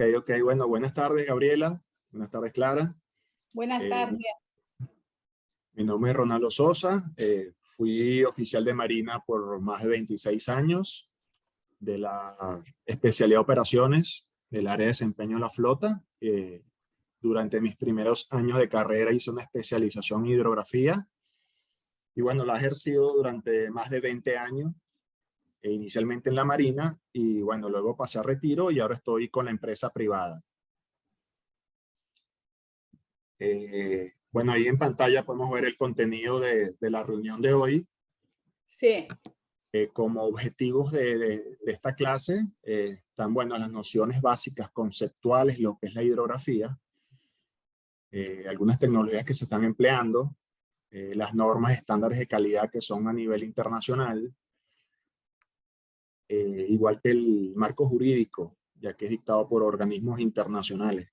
Ok. Bueno, buenas tardes, Gabriela. Buenas tardes, Clara. Buenas tardes. Mi nombre es Ronaldo Sosa. Fui oficial de Marina por más de 26 años de la especialidad de operaciones del área de desempeño en la flota. Durante mis primeros años de carrera hice una especialización en hidrografía y bueno, la he ejercido durante más de 20 años, inicialmente en la Marina y bueno, luego pasé a retiro y ahora estoy con la empresa privada. Bueno, ahí en pantalla podemos ver el contenido de la reunión de hoy. Sí. Como objetivos de esta clase están, bueno, las nociones básicas conceptuales, lo que es la hidrografía, algunas tecnologías que se están empleando, las normas estándares de calidad que son a nivel internacional, igual que el marco jurídico, ya que es dictado por organismos internacionales.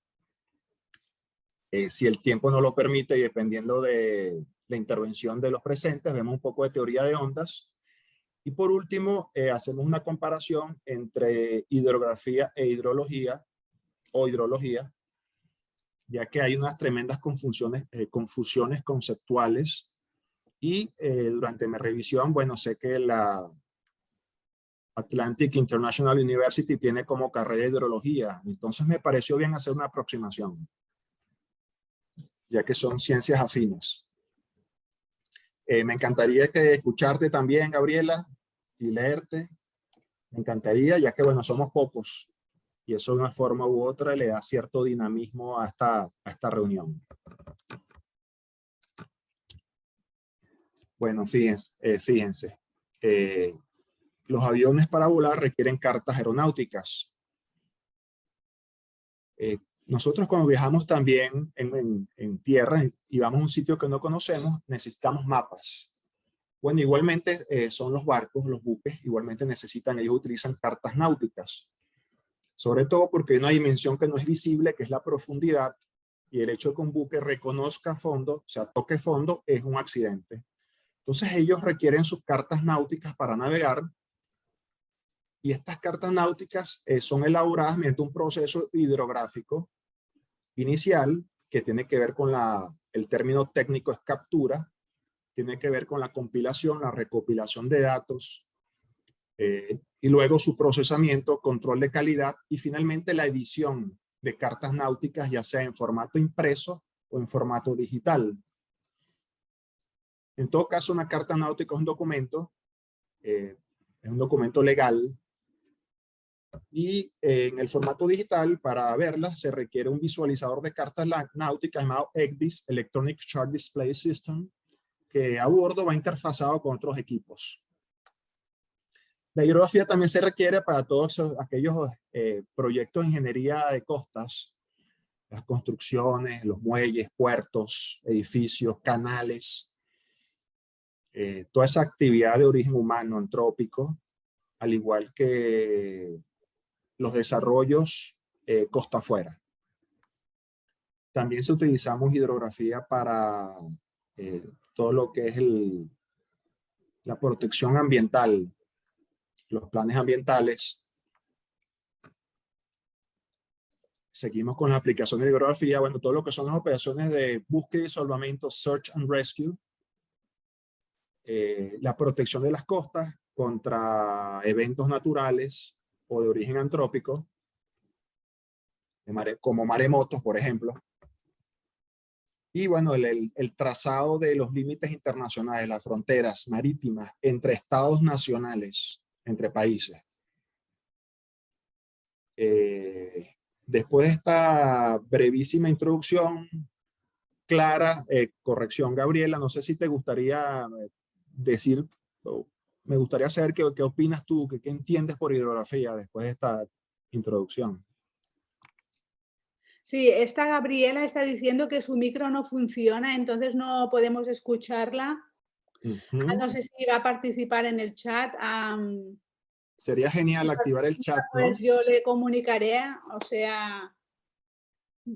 Si el tiempo no lo permite y dependiendo de la intervención de los presentes, vemos un poco de teoría de ondas. Y por último, hacemos una comparación entre hidrografía e hidrología, o hidrología, ya que hay unas tremendas confusiones conceptuales. Y durante mi revisión, bueno, sé que la Atlantic International University tiene como carrera de hidrología. Entonces me pareció bien hacer una aproximación, ya que son ciencias afines. Me encantaría escucharte también, Gabriela, y leerte. Me encantaría, ya que, bueno, somos pocos. Y eso de una forma u otra le da cierto dinamismo a esta reunión. Bueno, fíjense. Los aviones para volar requieren cartas aeronáuticas. Nosotros cuando viajamos también en tierra y vamos a un sitio que no conocemos, necesitamos mapas. Bueno, igualmente son los barcos, los buques, igualmente ellos utilizan cartas náuticas. Sobre todo porque hay una dimensión que no es visible, que es la profundidad, y el hecho de que un buque reconozca fondo, o sea, toque fondo, es un accidente. Entonces ellos requieren sus cartas náuticas para navegar, y estas cartas náuticas son elaboradas mediante un proceso hidrográfico inicial que tiene que ver con el término técnico es captura, tiene que ver con la compilación, la recopilación de datos, y luego su procesamiento, control de calidad y finalmente la edición de cartas náuticas, ya sea en formato impreso o en formato digital. En todo caso, una carta náutica es un documento legal y en el formato digital, para verla, se requiere un visualizador de cartas náuticas llamado ECDIS, Electronic Chart Display System, que a bordo va interfazado con otros equipos. La hidrografía también se requiere para todos aquellos proyectos de ingeniería de costas, las construcciones, los muelles, puertos, edificios, canales, toda esa actividad de origen humano, antrópico, al igual que los desarrollos costa afuera. También utilizamos hidrografía para todo lo que es la protección ambiental, los planes ambientales. Seguimos con la aplicación de hidrografía. Bueno, todo lo que son las operaciones de búsqueda y salvamento, search and rescue, la protección de las costas contra eventos naturales o de origen antrópico, como maremotos, por ejemplo. Y bueno, el trazado de los límites internacionales, las fronteras marítimas entre estados nacionales, entre países. Después de esta brevísima introducción, Clara, corrección, Gabriela, no sé si te gustaría decir, me gustaría saber qué opinas tú, qué entiendes por hidrografía después de esta introducción. Sí, esta Gabriela está diciendo que su micro no funciona, entonces no podemos escucharla. No sé si va a participar en el chat. Sería genial activar el chat, ¿no? Pues yo le comunicaré, o sea,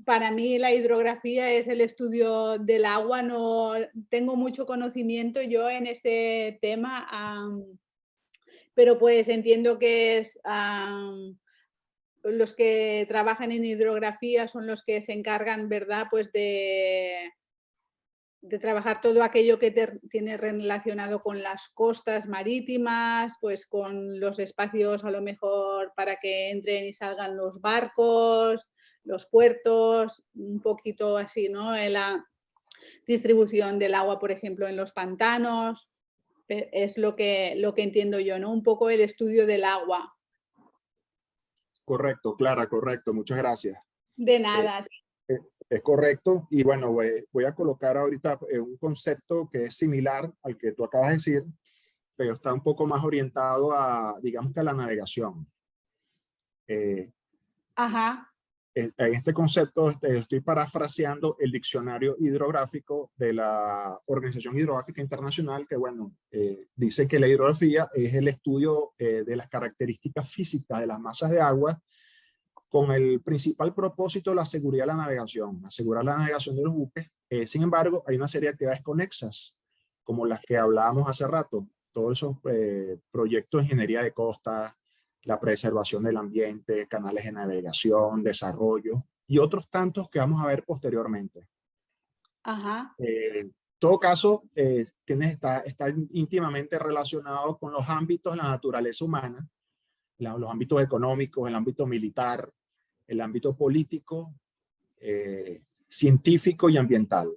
para mí la hidrografía es el estudio del agua, no tengo mucho conocimiento yo en este tema, pero pues entiendo que es los que trabajan en hidrografía son los que se encargan, ¿verdad? Pues de trabajar todo aquello que tiene relacionado con las costas marítimas, pues con los espacios a lo mejor para que entren y salgan los barcos, los puertos, un poquito así, ¿no? En la distribución del agua, por ejemplo, en los pantanos, es lo que entiendo yo, ¿no? Un poco el estudio del agua. Correcto, Clara, correcto. Muchas gracias. De Eh, nada. es correcto. Y bueno, voy a colocar ahorita un concepto que es similar al que tú acabas de decir, pero está un poco más orientado a, digamos que a la navegación. Ajá. En este concepto estoy parafraseando el diccionario hidrográfico de la Organización Hidrográfica Internacional, que bueno, dice que la hidrografía es el estudio de las características físicas de las masas de agua con el principal propósito de la seguridad de la navegación, asegurar la navegación de los buques. Sin embargo, hay una serie de actividades conexas, como las que hablábamos hace rato, todos esos proyectos de ingeniería de costas, la preservación del ambiente, canales de navegación, desarrollo y otros tantos que vamos a ver posteriormente. Ajá. En todo caso, está íntimamente relacionado con los ámbitos de la naturaleza humana, los ámbitos económicos, el ámbito militar, el ámbito político, científico y ambiental.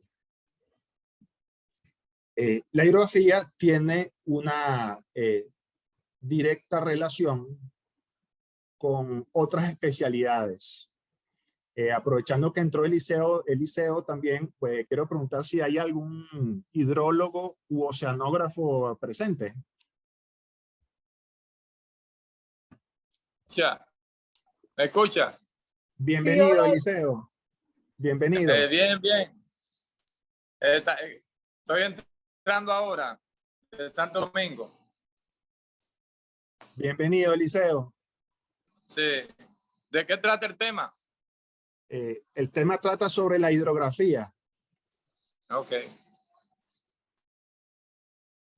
La hidrografía tiene una directa relación con otras especialidades. Aprovechando que entró el liceo también, pues quiero preguntar si hay algún hidrólogo u oceanógrafo presente. ¿Me escucha? Bienvenido, Sí, Eliseo. Bienvenido. Bien, bien. Estoy entrando ahora de Santo Domingo. Bienvenido, Eliseo. Sí. ¿De qué trata el tema? El tema trata sobre la hidrografía. Ok.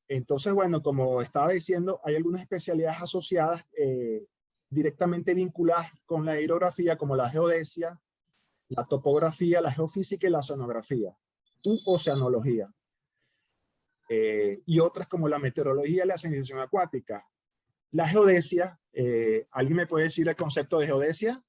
Entonces, bueno, como estaba diciendo, hay algunas especialidades asociadas directamente vinculadas con la hidrografía, como la geodesia, la topografía, la geofísica y la oceanografía, u oceanología. Y otras como la meteorología y la señalización acuática. La geodesia, ¿alguien me puede decir el concepto de geodesia?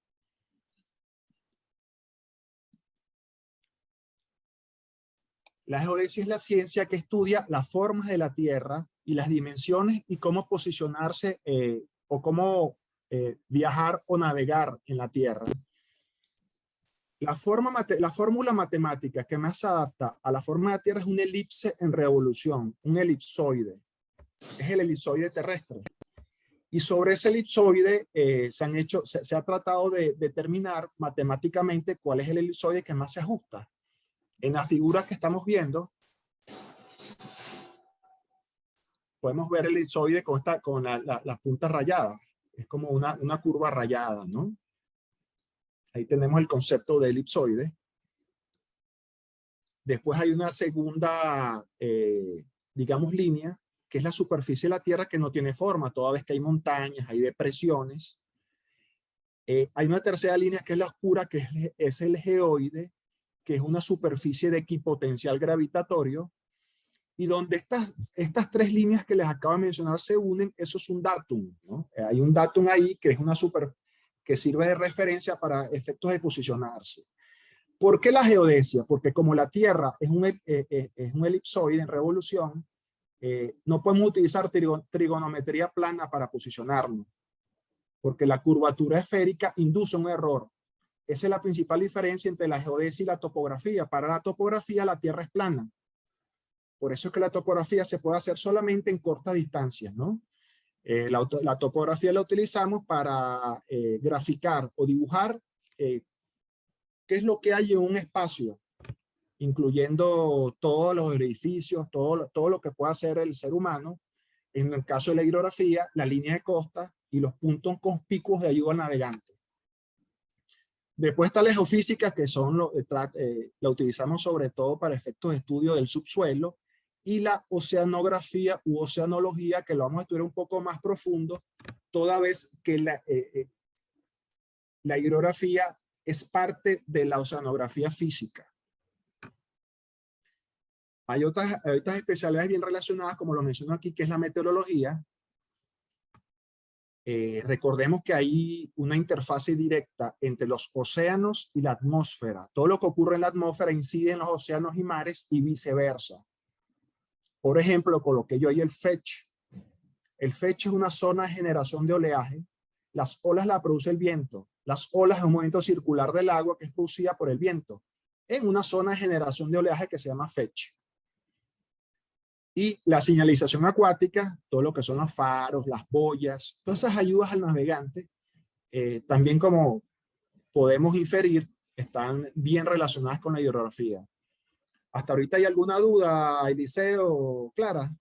La geodesia es la ciencia que estudia las formas de la Tierra y las dimensiones y cómo posicionarse o cómo viajar o navegar en la Tierra. La fórmula matemática que más se adapta a la forma de la Tierra es una elipse en revolución, un elipsoide. Es el elipsoide terrestre. Y sobre ese elipsoide se ha tratado de determinar matemáticamente cuál es el elipsoide que más se ajusta. En la figura que estamos viendo, podemos ver el elipsoide con las puntas rayadas. Es como una curva rayada, ¿no? Ahí tenemos el concepto de elipsoide. Después hay una segunda, digamos, línea, que es la superficie de la Tierra que no tiene forma, toda vez que hay montañas, hay depresiones. Hay una tercera línea que es la oscura, que es el geoide, que es una superficie de equipotencial gravitatorio, y donde estas tres líneas que les acabo de mencionar se unen, eso es un datum, ¿no? Hay un datum ahí que es que sirve de referencia para efectos de posicionarse. ¿Por qué la geodesia? Porque como la Tierra es un elipsoide en revolución, no podemos utilizar trigonometría plana para posicionarnos, porque la curvatura esférica induce un error. Esa es la principal diferencia entre la geodesia y la topografía. Para la topografía, la Tierra es plana. Por eso es que la topografía se puede hacer solamente en cortas distancias, ¿no? La topografía la utilizamos para graficar o dibujar qué es lo que hay en un espacio, incluyendo todos los edificios, todo lo que pueda hacer el ser humano. En el caso de la hidrografía, la línea de costa y los puntos conspicuos de ayuda al navegante. Después está la geofísica, que la utilizamos sobre todo para efectos de estudio del subsuelo, y la oceanografía u oceanología, que lo vamos a estudiar un poco más profundo, toda vez que la hidrografía es parte de la oceanografía física. Hay otras especialidades bien relacionadas, como lo menciono aquí, que es la meteorología. Recordemos que hay una interfase directa entre los océanos y la atmósfera. Todo lo que ocurre en la atmósfera incide en los océanos y mares y viceversa. Por ejemplo, coloqué yo ahí el FECH. El FECH es una zona de generación de oleaje. Las olas la produce el viento. Las olas es un movimiento circular del agua que es producida por el viento en una zona de generación de oleaje que se llama FECH. Y la señalización acuática, todo lo que son los faros, las boyas, todas esas ayudas al navegante, también como podemos inferir, están bien relacionadas con la hidrografía. ¿Hasta ahorita hay alguna duda, Eliseo, Clara?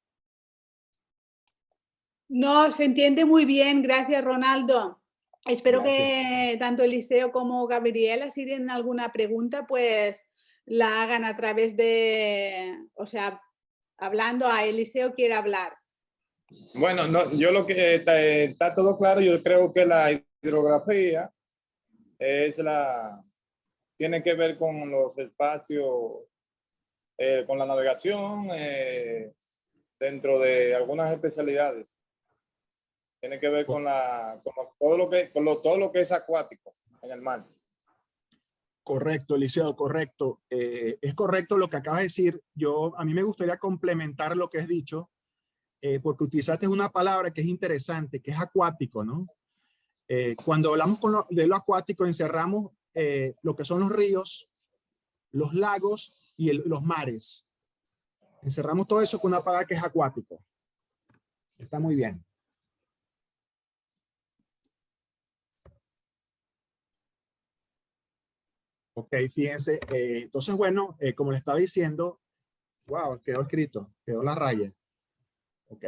No, se entiende muy bien, gracias Ronaldo. Espero que tanto Eliseo como Gabriela, si tienen alguna pregunta, pues la hagan a través de, o sea, hablando a Eliseo quiere hablar. Bueno, no, yo lo que está todo claro, yo creo que la hidrografía tiene que ver con los espacios, con la navegación, dentro de algunas especialidades. Tiene que ver con todo lo que es acuático en el mar. Correcto, Eliseo, correcto. Es correcto lo que acabas de decir. A mí me gustaría complementar lo que has dicho, porque utilizaste una palabra que es interesante, que es acuático, ¿no? Cuando hablamos de lo acuático, encerramos lo que son los ríos, los lagos y los mares. Encerramos todo eso con una palabra que es acuático. Está muy bien. Ok, fíjense. Entonces, bueno, como le estaba diciendo, wow, quedó escrito, quedó la raya. Ok,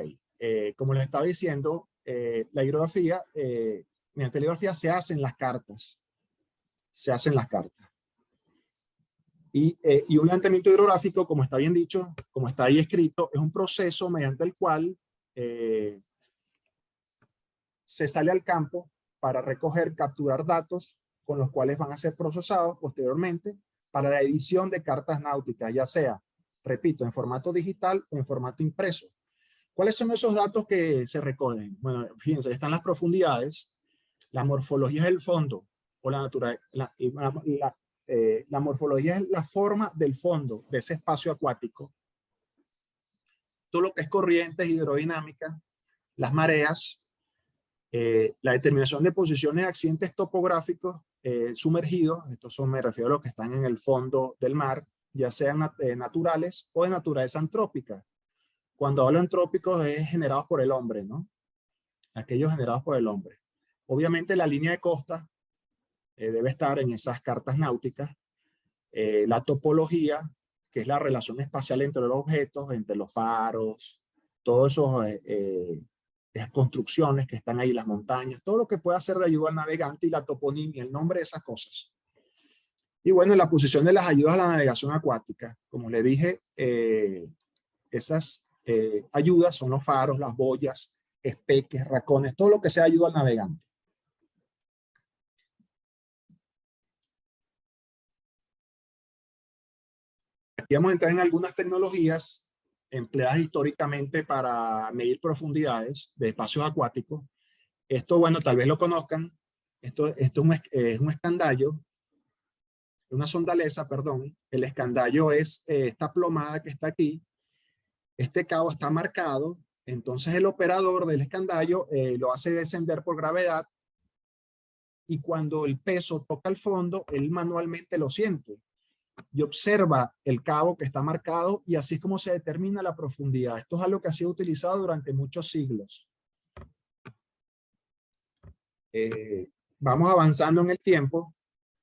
como les estaba diciendo, la hidrografía, mediante la hidrografía se hacen las cartas. Se hacen las cartas. Y un levantamiento hidrográfico, como está bien dicho, como está ahí escrito, es un proceso mediante el cual se sale al campo para recoger, capturar datos con los cuales van a ser procesados posteriormente para la edición de cartas náuticas, ya sea, repito, en formato digital o en formato impreso. ¿Cuáles son esos datos que se recogen? Bueno, fíjense, están las profundidades, la morfología del fondo, o la morfología es la forma del fondo de ese espacio acuático. Todo lo que es corrientes hidrodinámicas, las mareas, la determinación de posiciones de accidentes topográficos sumergidos, me refiero a los que están en el fondo del mar, ya sean naturales o de naturaleza antrópica. Cuando hablo antrópicos es generados por el hombre, ¿no? Aquellos generados por el hombre. Obviamente la línea de costa debe estar en esas cartas náuticas. La topología, que es la relación espacial entre los objetos, entre los faros, todos esos esas construcciones que están ahí, las montañas, todo lo que pueda ser de ayuda al navegante, y la toponimia, el nombre de esas cosas. Y bueno, la posición de las ayudas a la navegación acuática. Como le dije, esas ayudas son los faros, las boyas, espeques, racones, todo lo que sea ayuda al navegante. Aquí vamos a entrar en algunas tecnologías empleadas históricamente para medir profundidades de espacios acuáticos. Esto, bueno, tal vez lo conozcan. Esto es un escandallo, una sondaleza, perdón. El escandallo es esta plomada que está aquí. Este cabo está marcado, entonces el operador del escandallo lo hace descender por gravedad, y cuando el peso toca el fondo, él manualmente lo siente y observa el cabo que está marcado, y así es como se determina la profundidad. Esto es algo que ha sido utilizado durante muchos siglos. Vamos avanzando en el tiempo.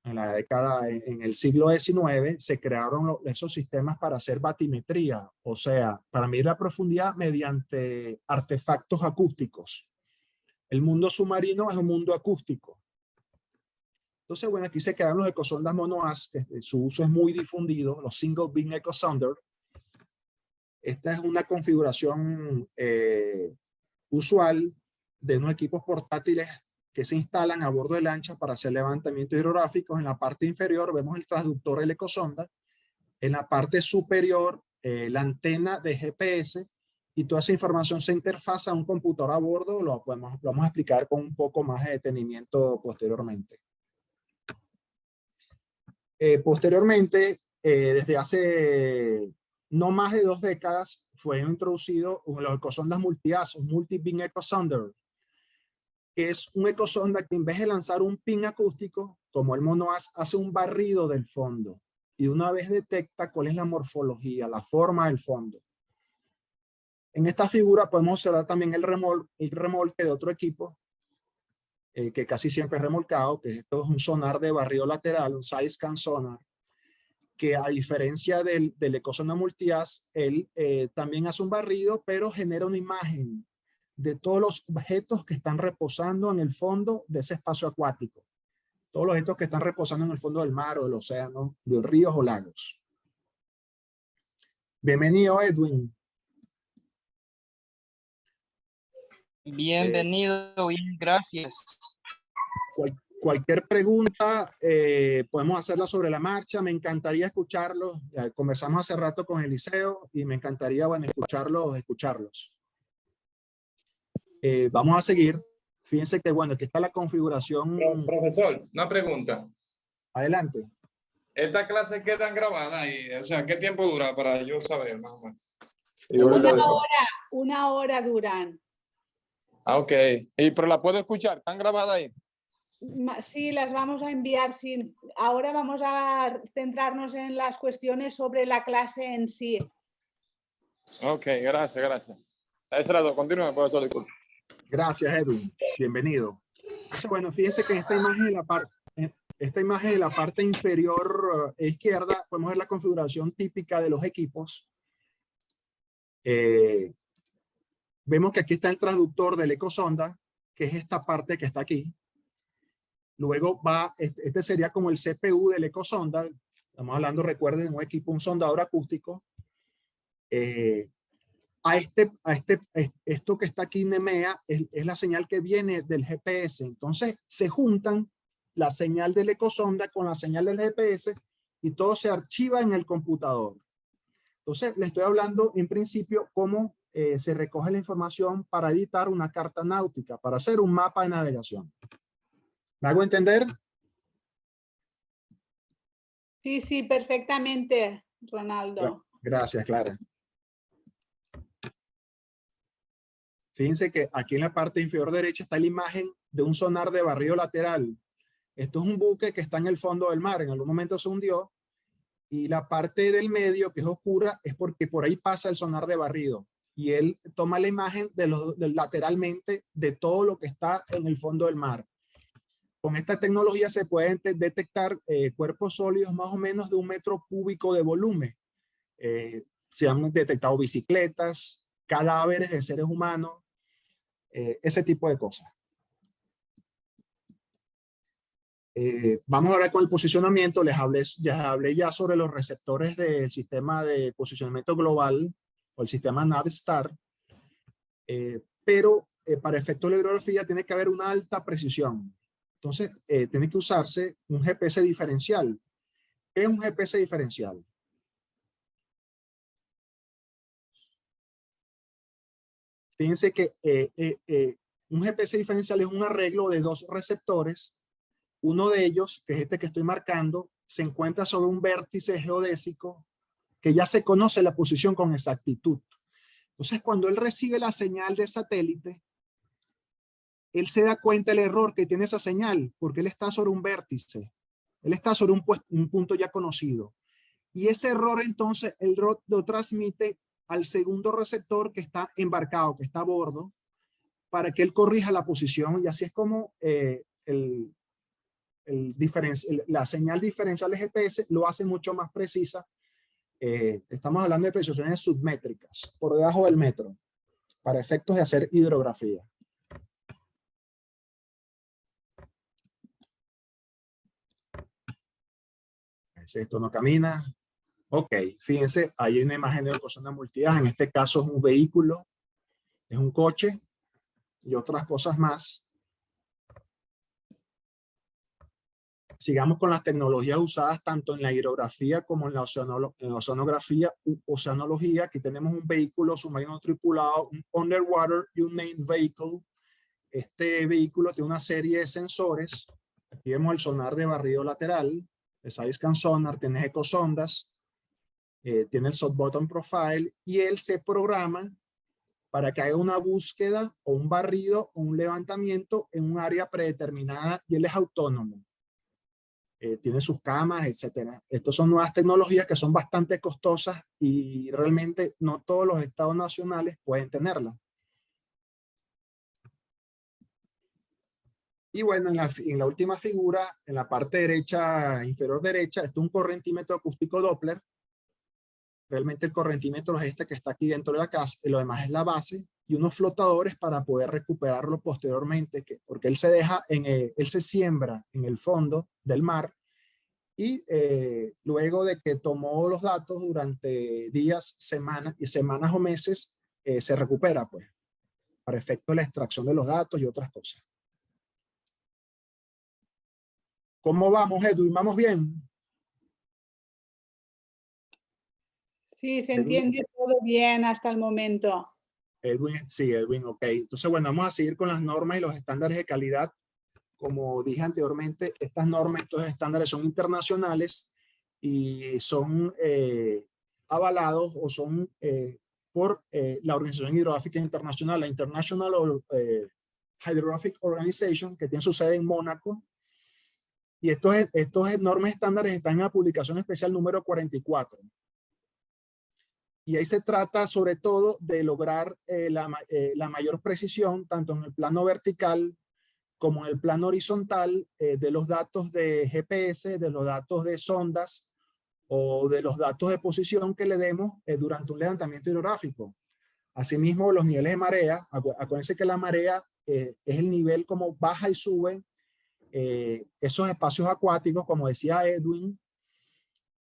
En el siglo XIX se crearon esos sistemas para hacer batimetría, o sea, para medir la profundidad mediante artefactos acústicos. El mundo submarino es un mundo acústico. Entonces, bueno, aquí se crearon los ecosondas monoas, que su uso es muy difundido, los single beam echo sounder. Esta es una configuración usual de unos equipos portátiles que se instalan a bordo de lanchas para hacer levantamientos hidrográficos. En la parte inferior vemos el transductor del ecosonda. En la parte superior, la antena de GPS, y toda esa información se interfaza a un computador a bordo. Lo vamos a explicar con un poco más de detenimiento posteriormente. Posteriormente, desde hace no más de 2 décadas, fue introducido los ecosondas multi-AS, Multi-Beam Ecosonder, que es un ecosonda que en vez de lanzar un pin acústico, como el mono-AS, hace un barrido del fondo. Y una vez detecta cuál es la morfología, la forma del fondo. En esta figura podemos observar también el remolque de otro equipo, que casi siempre es remolcado, que esto es un sonar de barrido lateral, un side scan sonar, que a diferencia del ecosonda multi-AS, él también hace un barrido, pero genera una imagen de todos los objetos que están reposando en el fondo de ese espacio acuático. Todos los objetos que están reposando en el fondo del mar o del océano, de ríos o lagos. Bienvenido, Edwin. Bienvenido, bien, gracias. Cualquier pregunta podemos hacerla sobre la marcha. Me encantaría escucharlos. Conversamos hace rato con Eliseo y me encantaría, bueno, escucharlos. Vamos a seguir. Fíjense que, bueno, aquí está la configuración. Profesor, una pregunta. Adelante. ¿Estas clases quedan grabadas? O sea, ¿qué tiempo dura para yo saber más o menos? Una hora duran. Ah, ok. Pero la puedo escuchar, ¿están grabadas ahí? Sí, las vamos a enviar. Sí. Ahora vamos a centrarnos en las cuestiones sobre la clase en sí. Ok, gracias. Ese lado, continúe, profesor, disculpe. Gracias, Edwin. Bienvenido. Entonces, bueno, fíjense que esta imagen en la parte inferior izquierda podemos ver la configuración típica de los equipos. Vemos que aquí está el transductor del ecosonda, que es esta parte que está aquí. Luego va, este sería como el CPU del ecosonda. Estamos hablando, recuerden, de un equipo, un sondador acústico. Esto que está aquí, NEMEA, es la señal que viene del GPS. Entonces se juntan la señal del ecosonda con la señal del GPS y todo se archiva en el computador. Entonces le estoy hablando en principio cómo se recoge la información para editar una carta náutica, para hacer un mapa de navegación. ¿Me hago entender? Sí, perfectamente, Ronaldo. Gracias, Clara. Fíjense que aquí en la parte inferior derecha está la imagen de un sonar de barrido lateral. Esto es un buque que está en el fondo del mar. En algún momento se hundió. Y la parte del medio, que es oscura, es porque por ahí pasa el sonar de barrido. Y él toma la imagen lateralmente de todo lo que está en el fondo del mar. Con esta tecnología se pueden detectar cuerpos sólidos más o menos de 1 metro cúbico de volumen. Se han detectado bicicletas, cadáveres de seres humanos, ese tipo de cosas. Vamos ahora con el posicionamiento. Les hablé ya sobre los receptores del sistema de posicionamiento global o el sistema Navstar, pero para efectos de hidrografía tiene que haber una alta precisión. Entonces, tiene que usarse un GPS diferencial. ¿Qué es un GPS diferencial? Fíjense que un GPS diferencial es un arreglo de 2 receptores. Uno de ellos, que es este que estoy marcando, se encuentra sobre un vértice geodésico que ya se conoce la posición con exactitud. Entonces, cuando él recibe la señal de satélite, él se da cuenta del error que tiene esa señal, porque él está sobre un vértice. Él está sobre un punto ya conocido. Y ese error, entonces, él lo transmite al segundo receptor que está embarcado, que está a bordo, para que él corrija la posición. Y así es como la señal diferencial de GPS lo hace mucho más precisa. Estamos hablando de precisiones submétricas, por debajo del metro, para efectos de hacer hidrografía. Esto no camina. Ok, fíjense, hay una imagen de ecosonda multi-AS. En este caso es un vehículo, es un coche y otras cosas más. Sigamos con las tecnologías usadas tanto en la hidrografía como en la oceanografía u oceanología. Aquí tenemos un vehículo submarino tripulado, un underwater unmanned vehicle. Este vehículo tiene una serie de sensores. Aquí vemos el sonar de barrido lateral, el side-scan sonar, tiene ecosondas, tiene el soft bottom profile, y él se programa para que haga una búsqueda o un barrido o un levantamiento en un área predeterminada, y él es autónomo. Tiene sus cámaras, etcétera. Estas son nuevas tecnologías que son bastante costosas y realmente no todos los estados nacionales pueden tenerlas. Y bueno, en la última figura, en la parte derecha, inferior derecha, está un correntímetro acústico Doppler. Realmente el correntímetro es este que está aquí dentro de la casa, y lo demás es la base, y unos flotadores para poder recuperarlo posteriormente, porque él se deja, él se siembra en el fondo del mar, y luego de que tomó los datos durante días, semanas o meses, se recupera, pues, para efecto de la extracción de los datos y otras cosas. ¿Cómo vamos, Edwin? ¿Vamos bien? Sí, se Edwin. entiende todo bien hasta el momento. Edwin, sí, Edwin, ok. Entonces, bueno, vamos a seguir con las normas y los estándares de calidad. Como dije anteriormente, estas normas, estos estándares son internacionales y son avalados o son por la Organización Hidrográfica Internacional, la International Hydrographic Organization, que tiene su sede en Mónaco. Y estos normas estándares están en la publicación especial número 44. Y ahí se trata sobre todo de lograr la mayor precisión, tanto en el plano vertical como en el plano horizontal, de los datos de GPS, de los datos de sondas o de los datos de posición que le demos durante un levantamiento hidrográfico. Asimismo, los niveles de marea, acuérdense que la marea es el nivel como baja y sube esos espacios acuáticos, como decía Edwin,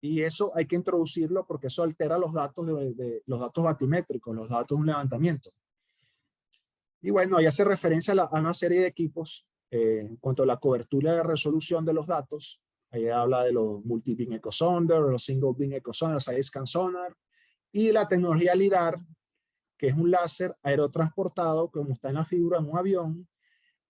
y eso hay que introducirlo porque eso altera los datos los datos batimétricos, los datos de un levantamiento. Y bueno, ahí hace referencia a una serie de equipos en cuanto a la cobertura y la resolución de los datos. Ahí habla de los multi-beam ecosonder, los single-beam ecosonder, side-scan sonar, y la tecnología LIDAR, que es un láser aerotransportado, como está en la figura, en un avión,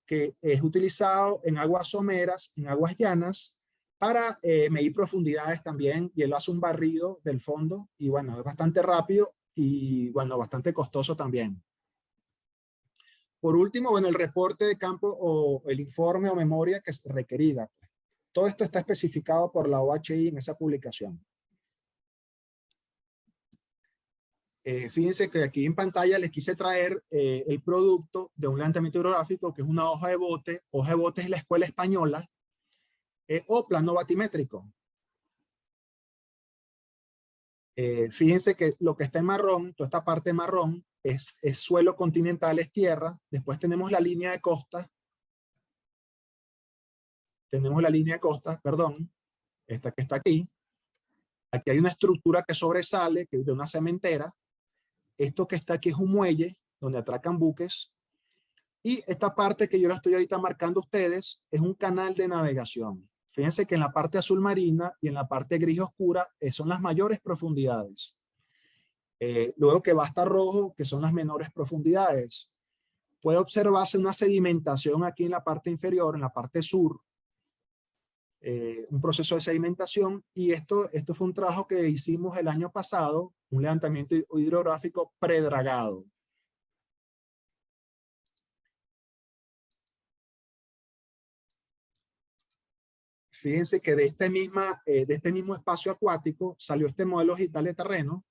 que es utilizado en aguas someras, en aguas llanas, para medir profundidades también, y él hace un barrido del fondo, y bueno, es bastante rápido y bueno, bastante costoso también. Por último, bueno, el reporte de campo o el informe o memoria que es requerida. Todo esto está especificado por la OHI en esa publicación. Fíjense que aquí en pantalla les quise traer el producto de un levantamiento hidrográfico, que es una hoja de bote. Hoja de bote es la escuela española, o plano batimétrico. Fíjense que lo que está en marrón, toda esta parte marrón, es suelo continental, es tierra. Después tenemos la línea de costa. Tenemos la línea de costa, perdón, esta que está aquí. Aquí hay una estructura que sobresale, que es de una cementera. Esto que está aquí es un muelle donde atracan buques. Y esta parte que yo la estoy ahorita marcando a ustedes es un canal de navegación. Fíjense que en la parte azul marina y en la parte gris oscura son las mayores profundidades. Luego que va hasta rojo, que son las menores profundidades. Puede observarse una sedimentación aquí en la parte inferior, en la parte sur. Un proceso de sedimentación, y esto fue un trabajo que hicimos el año pasado, un levantamiento hidrográfico predragado. Fíjense que de este mismo espacio acuático salió este modelo digital de terreno.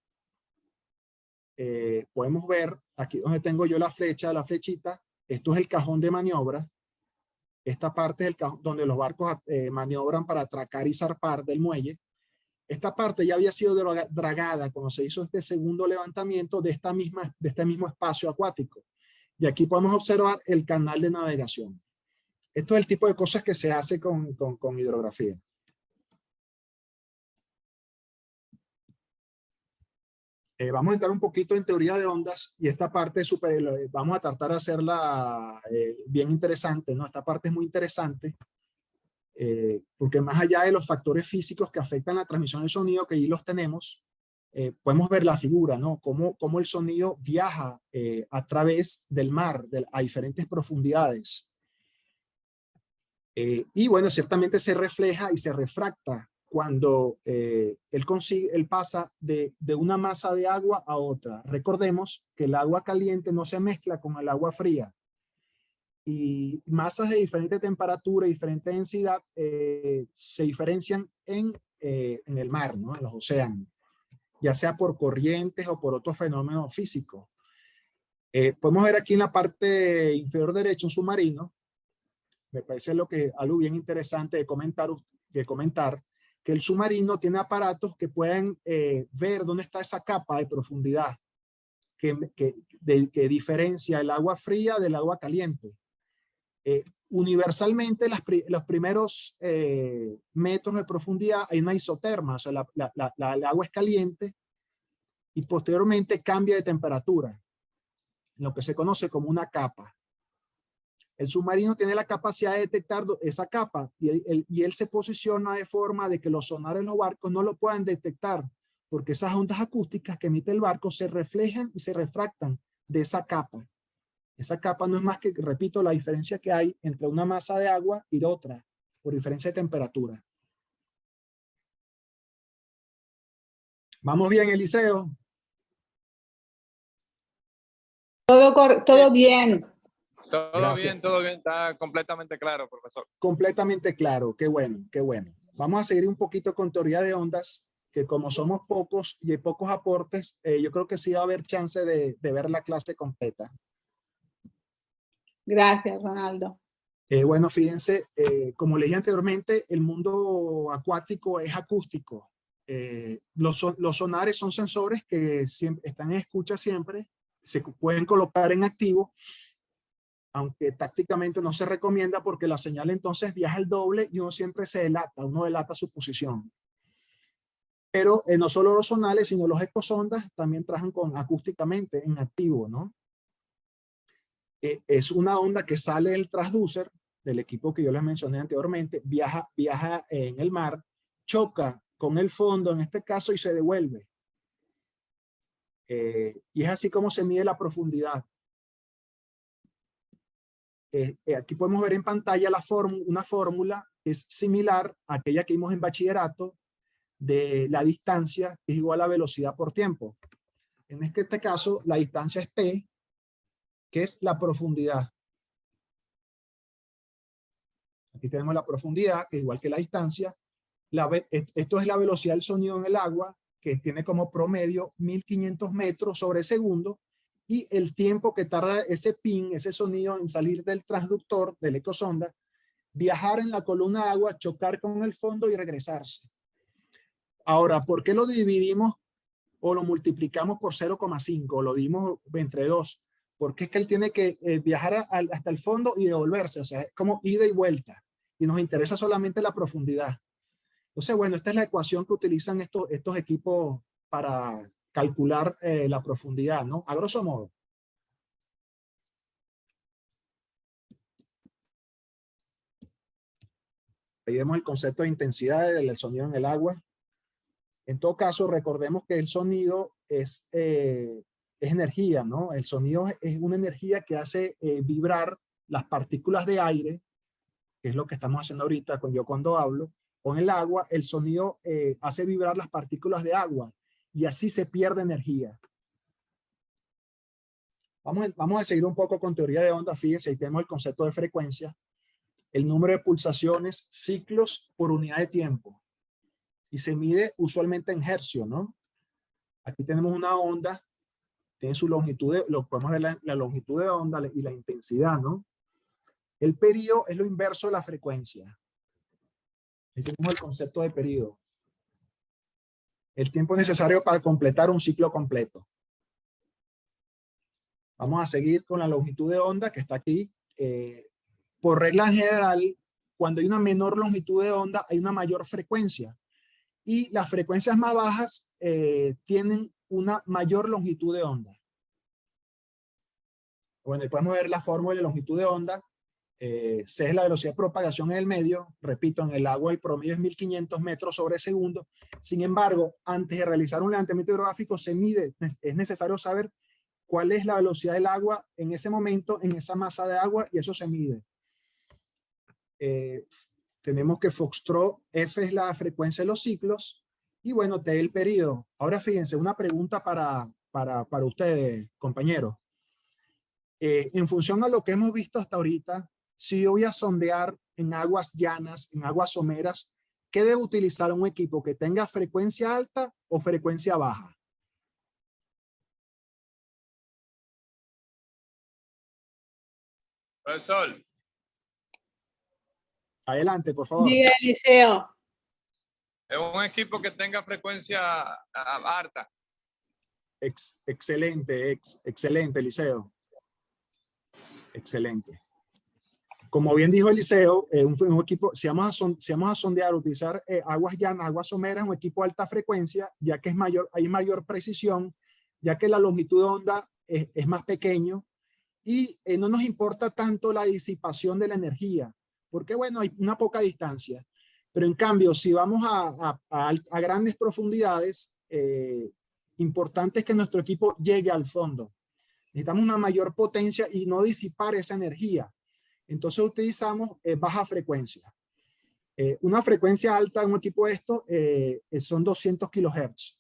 Podemos ver aquí donde tengo yo la flechita, esto es el cajón de maniobra. Esta parte es el cajón donde los barcos maniobran para atracar y zarpar del muelle. Esta parte ya había sido dragada cuando se hizo este segundo levantamiento de este mismo espacio acuático. Y aquí podemos observar el canal de navegación. Esto es el tipo de cosas que se hace con hidrografía. Vamos a entrar un poquito en teoría de ondas, y esta parte vamos a tratar de hacerla bien interesante, ¿no? Esta parte es muy interesante. porque más allá de los factores físicos que afectan la transmisión del sonido, que allí los tenemos, podemos ver la figura, ¿no? Cómo el sonido viaja a través del mar a diferentes profundidades. Y bueno, ciertamente se refleja y se refracta cuando él pasa de una masa de agua a otra. Recordemos que el agua caliente no se mezcla con el agua fría. Y masas de diferente temperatura y diferente densidad se diferencian en el mar, ¿no? En los océanos, ya sea por corrientes o por otros fenómenos físicos. Podemos ver aquí en la parte inferior derecha un submarino. Me parece algo bien interesante de comentar, que el submarino tiene aparatos que pueden ver dónde está esa capa de profundidad que diferencia el agua fría del agua caliente. Universalmente, los primeros metros de profundidad hay una isoterma, o sea, el agua es caliente y posteriormente cambia de temperatura, lo que se conoce como una capa. El submarino tiene la capacidad de detectar esa capa y él se posiciona de forma de que los sonares de los barcos no lo puedan detectar, porque esas ondas acústicas que emite el barco se reflejan y se refractan de esa capa. Esa capa no es más que, repito, la diferencia que hay entre una masa de agua y otra, por diferencia de temperatura. ¿Vamos bien, Eliseo? Todo bien. Todo bien, está completamente claro, profesor. Completamente claro, qué bueno, qué bueno. Vamos a seguir un poquito con teoría de ondas, que como somos pocos y hay pocos aportes, yo creo que sí va a haber chance de ver la clase completa. Gracias, Ronaldo. Bueno, fíjense, como les dije anteriormente, el mundo acuático es acústico. Los sonares son sensores que están en escucha siempre, se pueden colocar en activo, aunque tácticamente no se recomienda porque la señal entonces viaja el doble y uno siempre uno delata su posición. Pero no solo los sonares, sino los ecosondas también trabajan acústicamente en activo, ¿no? Es una onda que sale del transducer, del equipo que yo les mencioné anteriormente, viaja en el mar, choca con el fondo en este caso y se devuelve. Y es así como se mide la profundidad. Aquí podemos ver en pantalla una fórmula que es similar a aquella que vimos en bachillerato de la distancia, que es igual a velocidad por tiempo. En este caso, la distancia es P, que es la profundidad. Aquí tenemos la profundidad, que es igual que la distancia. Esto es la velocidad del sonido en el agua, que tiene como promedio 1500 metros sobre segundo, y el tiempo que tarda ese ping, ese sonido, en salir del transductor, del ecosonda, viajar en la columna de agua, chocar con el fondo y regresarse. Ahora, ¿por qué lo dividimos o lo multiplicamos por 0,5 o lo dimos entre 2? Porque es que él tiene que viajar hasta el fondo y devolverse, o sea, es como ida y vuelta, y nos interesa solamente la profundidad. Entonces, bueno, esta es la ecuación que utilizan estos equipos para calcular la profundidad, ¿no? A grosso modo. Ahí vemos el concepto de intensidad del sonido en el agua. En todo caso, recordemos que el sonido es energía, ¿no? El sonido es una energía que hace vibrar las partículas de aire, que es lo que estamos haciendo ahorita cuando hablo. Con el agua, el sonido hace vibrar las partículas de agua y así se pierde energía. Vamos a seguir un poco con teoría de ondas. Fíjense, ahí tenemos el concepto de frecuencia, el número de pulsaciones, ciclos por unidad de tiempo. Y se mide usualmente en hercios, ¿no? Aquí tenemos una onda, tiene su longitud, podemos ver la longitud de onda y la intensidad, ¿no? El período es lo inverso de la frecuencia. Aquí tenemos el concepto de período. El tiempo necesario para completar un ciclo completo. Vamos a seguir con la longitud de onda que está aquí. Por regla general, cuando hay una menor longitud de onda, hay una mayor frecuencia. Y las frecuencias más bajas tienen una mayor longitud de onda. Bueno, y podemos ver la fórmula de longitud de onda. C es la velocidad de propagación en el medio. Repito, en el agua el promedio es 1500 metros sobre segundo. Sin embargo, antes de realizar un levantamiento hidrográfico se mide, es necesario saber cuál es la velocidad del agua en ese momento, en esa masa de agua, y eso se mide. Tenemos que Foxtrot, F es la frecuencia de los ciclos, y bueno, T el periodo. Ahora fíjense, una pregunta para ustedes, compañeros. En función a lo que hemos visto hasta ahorita, si yo voy a sondear en aguas llanas, en aguas someras, ¿qué debe utilizar un equipo? ¿Que tenga frecuencia alta o frecuencia baja? Profesor, Adelante, por favor. Diga, Eliseo. es un equipo que tenga frecuencia alta. Excelente, excelente, Eliseo. Excelente. Como bien dijo Eliseo, un equipo, si vamos a sondear, utilizar aguas llanas, aguas someras, un equipo de alta frecuencia, ya que hay mayor precisión, ya que la longitud de onda es más pequeño, y no nos importa tanto la disipación de la energía, porque bueno, hay una poca distancia. Pero en cambio, si vamos a grandes profundidades, importante es que nuestro equipo llegue al fondo. Necesitamos una mayor potencia y no disipar esa energía. Entonces utilizamos baja frecuencia. Una frecuencia alta en un equipo de esto son 200 kHz.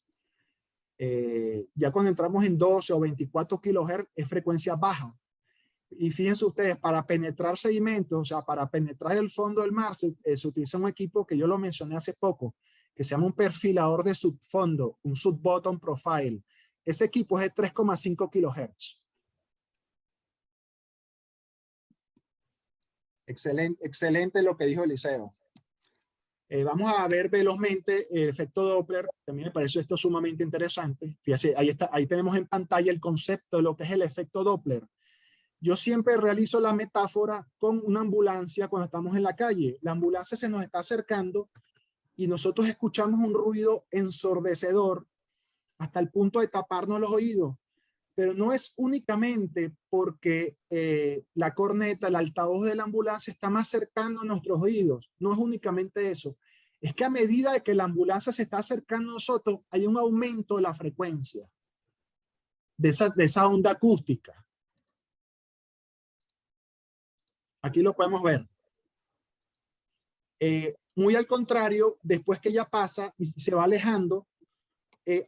Ya cuando entramos en 12 o 24 kHz es frecuencia baja. Y fíjense ustedes, para penetrar sedimentos, o sea, para penetrar el fondo del mar, se utiliza un equipo que yo lo mencioné hace poco, que se llama un perfilador de subfondo, un sub-bottom profile. Ese equipo es de 3,5 kHz. Excelente, excelente lo que dijo Eliseo. Vamos a ver velozmente el efecto Doppler. También me parece esto sumamente interesante. Fíjense, ahí tenemos en pantalla el concepto de lo que es el efecto Doppler. Yo siempre realizo la metáfora con una ambulancia cuando estamos en la calle. La ambulancia se nos está acercando y nosotros escuchamos un ruido ensordecedor hasta el punto de taparnos los oídos. Pero no es únicamente porque la corneta, el altavoz de la ambulancia está más cercano a nuestros oídos. No es únicamente eso. Es que a medida de que la ambulancia se está acercando a nosotros, hay un aumento de la frecuencia de esa onda acústica. Aquí lo podemos ver. Muy al contrario, después que ya pasa y se va alejando,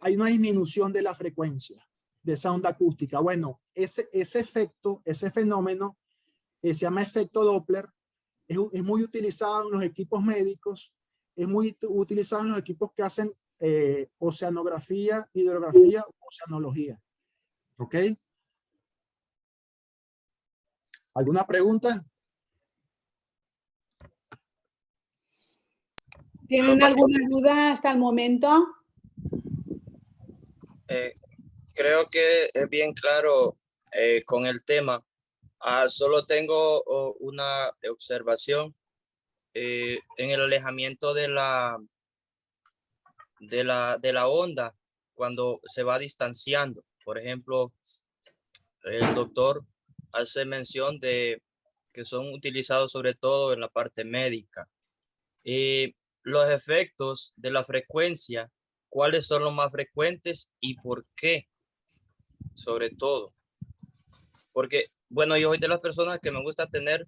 hay una disminución de la frecuencia de esa onda acústica. Bueno, ese efecto, ese fenómeno, se llama efecto Doppler. Es muy utilizado en los equipos médicos, es muy utilizado en los equipos que hacen oceanografía, hidrografía, oceanología. ¿Ok? ¿Alguna pregunta? ¿Tienen alguna duda hasta el momento? Creo que es bien claro con el tema. Solo tengo una observación en el alejamiento de la onda cuando se va distanciando. Por ejemplo, el doctor hace mención de que son utilizados sobre todo en la parte médica. Los efectos de la frecuencia, ¿cuáles son los más frecuentes y por qué? Sobre todo. Porque, bueno, yo soy de las personas que me gusta tener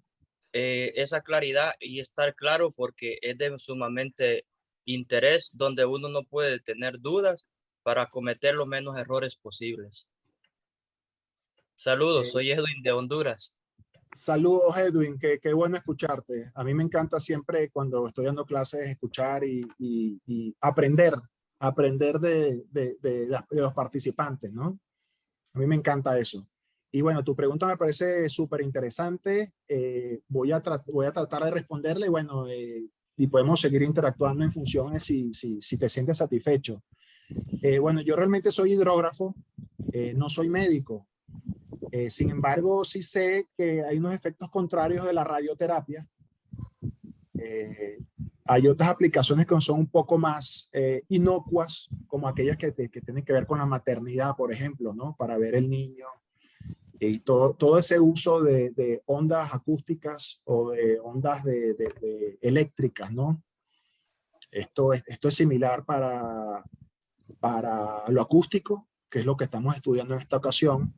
esa claridad y estar claro porque es de sumamente interés donde uno no puede tener dudas para cometer los menos errores posibles. Saludos, soy Edwin de Honduras. Saludos, Edwin, qué bueno escucharte. A mí me encanta siempre cuando estoy dando clases escuchar y aprender de los participantes, ¿no? A mí me encanta eso. Y bueno, tu pregunta me parece súper interesante. Voy a tratar de responderle y bueno, y podemos seguir interactuando en función de si te sientes satisfecho. Bueno, yo realmente soy hidrógrafo, no soy médico. Sin embargo, sí sé que hay unos efectos contrarios de la radioterapia. Hay otras aplicaciones que son un poco más inocuas, como aquellas que tienen que ver con la maternidad, por ejemplo, ¿no? Para ver el niño Y todo ese uso de ondas acústicas o de ondas de eléctricas, ¿no? Esto es similar para lo acústico, que es lo que estamos estudiando en esta ocasión,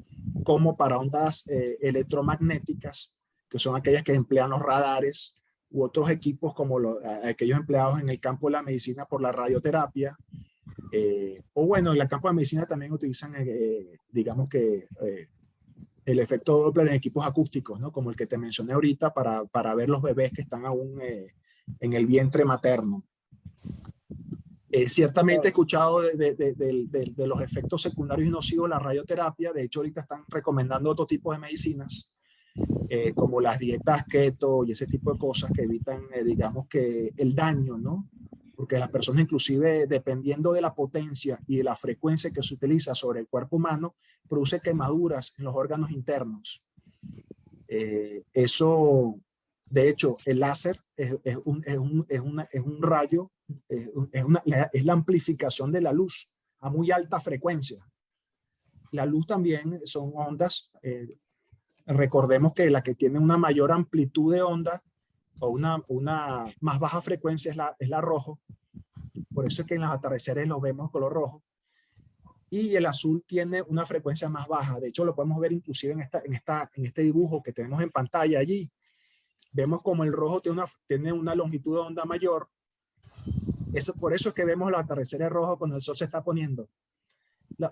como para ondas electromagnéticas, que son aquellas que emplean los radares u otros equipos como aquellos empleados en el campo de la medicina por la radioterapia. O bueno, en el campo de medicina también utilizan, digamos que, el efecto Doppler en equipos acústicos, ¿no? Como el que te mencioné ahorita para ver los bebés que están aún en el vientre materno. Ciertamente he escuchado de los efectos secundarios y nocivos de la radioterapia. De hecho, ahorita están recomendando otro tipo de medicinas, como las dietas keto y ese tipo de cosas que evitan, digamos que el daño, ¿no? Porque las personas, inclusive, dependiendo de la potencia y de la frecuencia que se utiliza sobre el cuerpo humano, produce quemaduras en los órganos internos. Eso, de hecho, el láser es un rayo, es la amplificación de la luz a muy alta frecuencia. La luz también son ondas. Recordemos que la que tiene una mayor amplitud de onda o una más baja frecuencia es la rojo. Por eso es que en los atardeceres lo vemos color rojo. Y el azul tiene una frecuencia más baja. De hecho, lo podemos ver inclusive en este dibujo que tenemos en pantalla allí. Vemos como el rojo tiene una longitud de onda mayor. Por eso es que vemos los atardeceres rojos cuando el sol se está poniendo.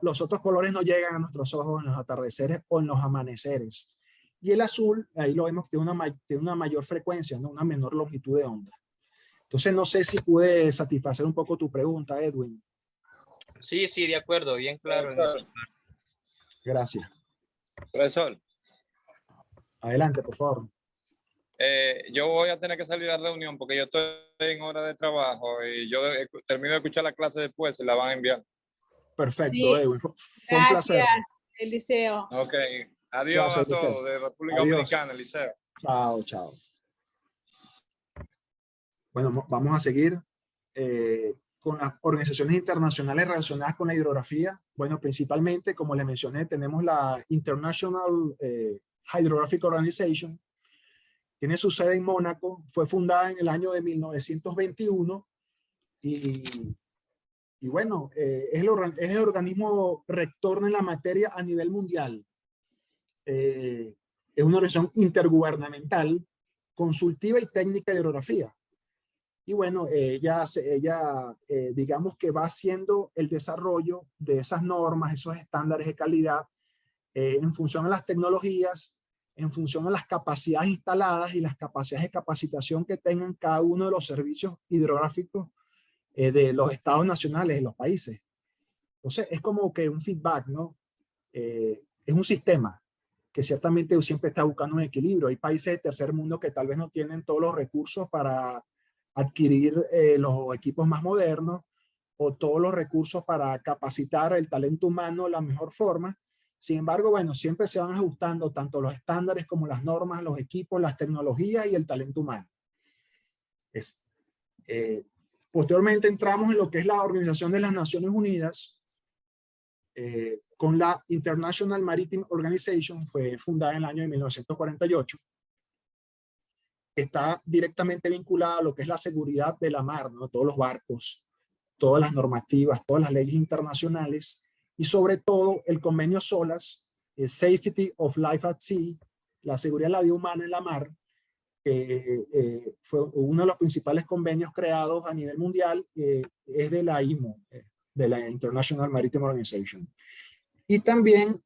Los otros colores no llegan a nuestros ojos en los atardeceres o en los amaneceres. Y el azul, ahí lo vemos que tiene una mayor frecuencia, ¿no? Una menor longitud de onda. Entonces, no sé si pude satisfacer un poco tu pregunta, Edwin. Sí, sí, de acuerdo, bien claro en esa parte. Gracias. Profesor, Adelante, por favor. yo voy a tener que salir a la reunión porque yo estoy en hora de trabajo y yo termino de escuchar la clase después, se la van a enviar. Perfecto, Sí, Edwin. Fue un placer. gracias, Eliseo. Ok, adiós Gracias, a todos de República Adiós. Dominicana, Eliseo. Chao, chao. Bueno, vamos a seguir con las organizaciones internacionales relacionadas con la hidrografía. Bueno, principalmente, como les mencioné, tenemos la International Hydrographic Organization. Tiene su sede en Mónaco. Fue fundada en el año de 1921 y bueno, es el organismo rector en la materia a nivel mundial. Es una organización intergubernamental, consultiva y técnica de hidrografía. Y bueno, ella digamos que va haciendo el desarrollo de esas normas, esos estándares de calidad, en función a las tecnologías, en función a las capacidades instaladas y las capacidades de capacitación que tengan cada uno de los servicios hidrográficos de los estados nacionales de los países. Entonces, es como que un feedback, ¿no? Es un sistema que ciertamente siempre está buscando un equilibrio. Hay países de tercer mundo que tal vez no tienen todos los recursos para adquirir los equipos más modernos o todos los recursos para capacitar el talento humano de la mejor forma. Sin embargo, bueno, siempre se van ajustando tanto los estándares como las normas, los equipos, las tecnologías y el talento humano. Posteriormente entramos en lo que es la Organización de las Naciones Unidas, con la International Maritime Organization. Fue fundada en el año de 1948. Está directamente vinculada a lo que es la seguridad de la mar, ¿no? Todos los barcos, todas las normativas, todas las leyes internacionales y sobre todo el convenio SOLAS, Safety of Life at Sea, la seguridad de la vida humana en la mar, que fue uno de los principales convenios creados a nivel mundial, es de la IMO, de la International Maritime Organization. Y también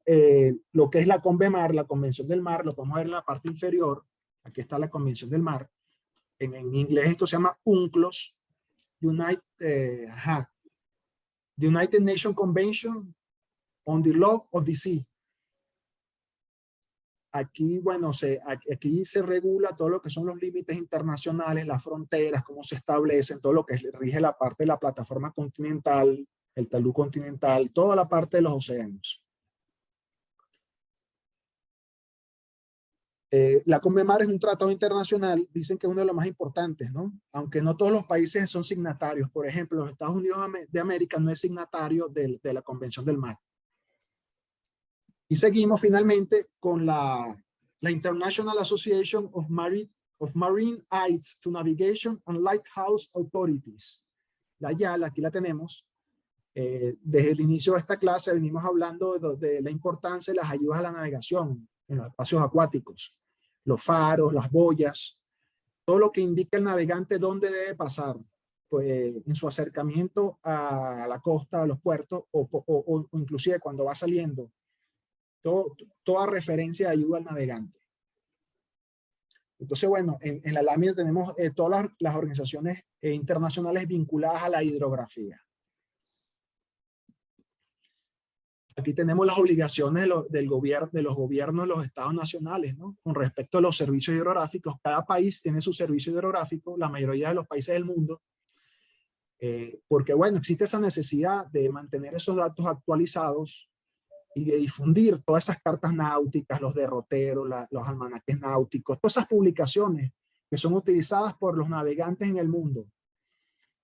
lo que es la CONVEMAR, la Convención del Mar, lo podemos ver en la parte inferior. Aquí está la Convención del Mar. En inglés esto se llama UNCLOS, The United Nations Convention on the Law of the Sea. Aquí, bueno, aquí se regula todo lo que son los límites internacionales, las fronteras, cómo se establecen, todo lo que rige la parte de la plataforma continental, el talud continental, toda la parte de los océanos. La CONVEMAR es un tratado internacional, dicen que es uno de los más importantes, ¿no? Aunque no todos los países son signatarios. Por ejemplo, los Estados Unidos de América no es signatario de la Convención del Mar. Y seguimos finalmente con la International Association of Marine Aids to Navigation and Lighthouse Authorities. La IAL, aquí la tenemos. Desde el inicio de esta clase venimos hablando de la importancia de las ayudas a la navegación en los espacios acuáticos, los faros, las boyas, todo lo que indica el navegante dónde debe pasar, pues, en su acercamiento a la costa, a los puertos, o inclusive cuando va saliendo, toda referencia de ayuda al navegante. Entonces, bueno, en la lámina tenemos todas las organizaciones internacionales vinculadas a la hidrografía. Aquí tenemos las obligaciones de los gobiernos de los estados nacionales, ¿no? Con respecto a los servicios hidrográficos. Cada país tiene su servicio hidrográfico, la mayoría de los países del mundo, porque, bueno, existe esa necesidad de mantener esos datos actualizados y de difundir todas esas cartas náuticas, los derroteros, los almanaques náuticos, todas esas publicaciones que son utilizadas por los navegantes en el mundo.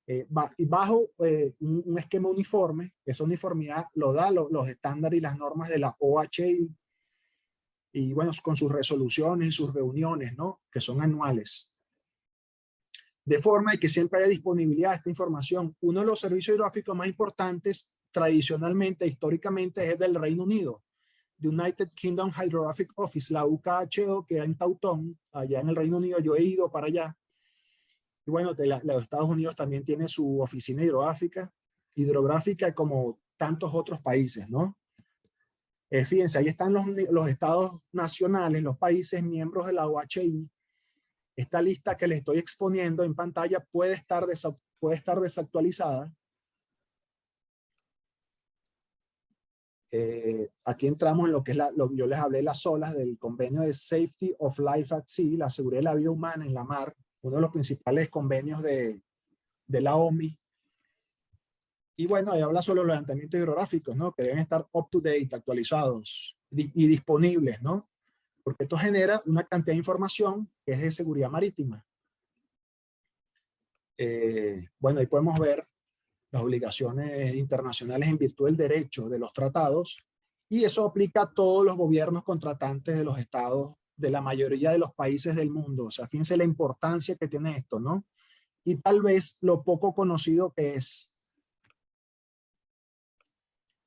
Y bajo un esquema uniforme, esa uniformidad lo da los estándares y las normas de la OHI, y bueno, con sus resoluciones y sus reuniones, ¿no? Que son anuales. De forma que siempre haya disponibilidad de esta información. Uno de los servicios hidrográficos más importantes, tradicionalmente, históricamente, es del Reino Unido, the United Kingdom Hydrographic Office, la UKHO, que en Taunton, allá en el Reino Unido. Yo he ido para allá. Y bueno, los Estados Unidos también tiene su oficina hidrográfica como tantos otros países, ¿no? Fíjense, ahí están los estados nacionales, los países miembros de la OHI. Esta lista que les estoy exponiendo en pantalla puede estar desactualizada. Aquí entramos en lo que es yo les hablé de las olas del convenio de Safety of Life at Sea, la seguridad de la vida humana en la mar, uno de los principales convenios de la OMI. Y bueno, ahí habla sobre los levantamientos hidrográficos, ¿no? Que deben estar up to date, actualizados y disponibles, ¿no? Porque esto genera una cantidad de información que es de seguridad marítima. Bueno, ahí podemos ver las obligaciones internacionales en virtud del derecho de los tratados, y eso aplica a todos los gobiernos contratantes de los estados de la mayoría de los países del mundo. O sea, fíjense la importancia que tiene esto, ¿no? Y tal vez lo poco conocido que es.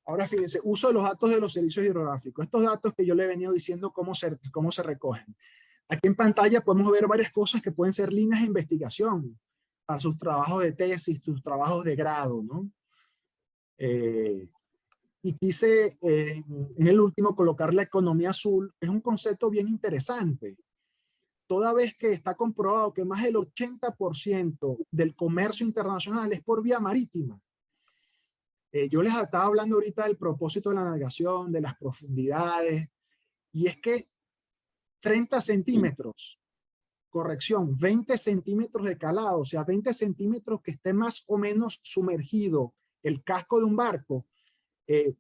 Ahora fíjense, uso de los datos de los servicios hidrográficos. Estos datos que yo le he venido diciendo cómo se recogen. Aquí en pantalla podemos ver varias cosas que pueden ser líneas de investigación para sus trabajos de tesis, sus trabajos de grado, ¿no? Y quise en el último colocar la economía azul, que es un concepto bien interesante. Toda vez que está comprobado que más del 80% del comercio internacional es por vía marítima. Yo les estaba hablando ahorita del propósito de la navegación, de las profundidades, y es que 30 centímetros, corrección, 20 centímetros de calado, o sea, 20 centímetros que esté más o menos sumergido el casco de un barco,